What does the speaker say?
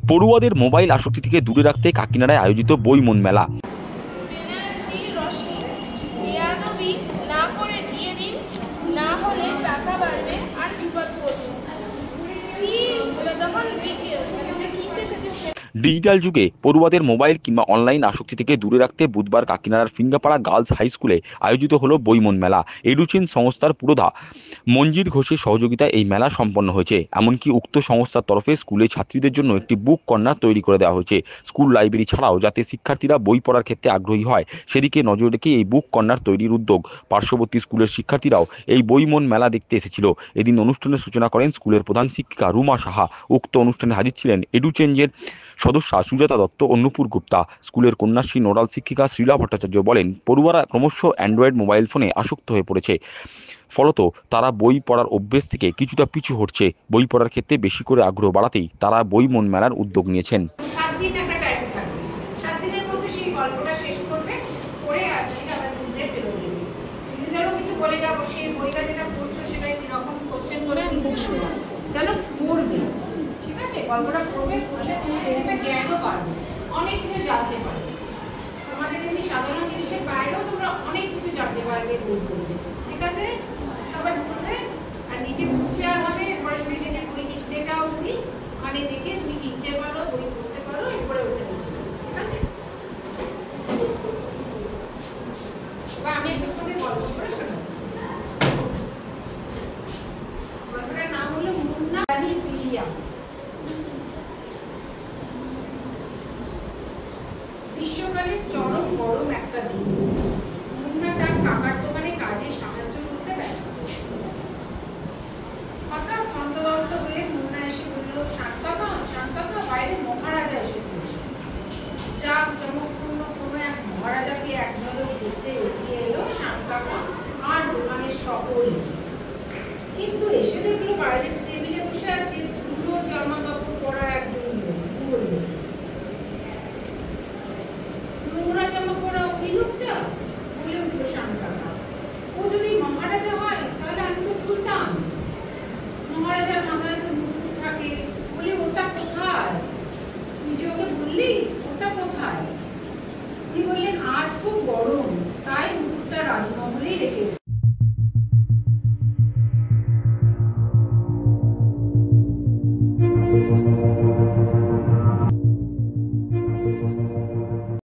পড়ুয়াদের মোবাইল আসক্তি থেকে দূরে রাখতে কাকিনাড়ায় আয়োজিত বইমন মেলা। ডিজিটাল যুগে পড়ুয়াদের মোবাইল কিংবা অনলাইন আসক্তি থেকে দূরে রাখতে বুধবার কাকিনাড়ার ফিঙ্গাপাড়া গার্লস হাই স্কুলে আয়োজিত হলো বইমন মেলা। এডুচিন সংস্থার পুরোধা মঞ্জির ঘোষের সহযোগিতায় এই মেলা সম্পন্ন হয়েছে। এমনকি উক্ত সংস্থার তরফে স্কুলে ছাত্রীদের জন্য একটি বুক কর্নার তৈরি করে দেওয়া হয়েছে। স্কুল লাইব্রেরি ছাড়াও যাতে শিক্ষার্থীরা বই পড়ার ক্ষেত্রে আগ্রহী হয় সেদিকে নজর রেখে এই বুক কর্নার তৈরির উদ্যোগ। পার্শ্ববর্তী স্কুলের শিক্ষার্থীরাও এই বইমন মেলা দেখতে এসেছিল। এদিন অনুষ্ঠানের সূচনা করেন স্কুলের প্রধান শিক্ষিকা রুমা সাহা। উক্ত অনুষ্ঠানে হাজির ছিলেন এডুচেঞ্জের সদস্যা সুজাতা দত্ত ও নূপুর গুপ্তা। স্কুলের কন্যাশ্রী নোডাল শিক্ষিকা শ্রীলা ভট্টাচার্য বলেন, পড়ুয়ারা ক্রমশ অ্যান্ড্রয়েড মোবাইল ফোনে আসক্ত হয়ে পড়েছে, ফলত তারা বই পড়ার অভ্যেস থেকে কিছুটা পিছু হটছে। বই পড়ার ক্ষেত্রে বেশি করে আগ্রহ বাড়াতেই তারা বইমন মেলার উদ্যোগ নিয়েছেন। গল্পটা পড়বে, পড়লে তোমার জ্ঞানও বাড়বে, অনেক কিছু জানতে পারবে। তোমাদের এমনি সাধারণ জিনিসের বাইরেও তোমরা অনেক কিছু জানতে পারবে বই পড়লে। ঠিক আছে, সবাই পড়বে আর নিজে বুঝতে আর হবে। এরপরে যদি যে বই কিনতে চাও, তুমি ওখানে দেখে তুমি কিনতে পারো, বই পড়তে পারো, এরপরে ওটা নিচে। ঠিক আছে, বা আমি একটা তোমাদের গল্প করে শোনাচ্ছি। গল্পটার নাম হলো মুন্না রানী উইলিয়ামস। গ্রীষ্মকালের চরম গরম একটা দিন। মুন্না তার কাকার দোকানে কাজে সাহায্য করতে ব্যস্ত। হঠাৎ হন্তদন্ত হয়ে মুন্না এসে বলল, শান্তকা, বাইরে মহারাজা এসেছে। চাপ চমকপূর্ণ কোনো এক মহারাজাকে এক ঝলক দেখতে এগিয়ে এলো শান্তকা আর দোকানের সকলে। কিন্তু এসে দেখলো বাইরের টেবিলে বসে আছে পুরো জামা কাপড় পরা একজন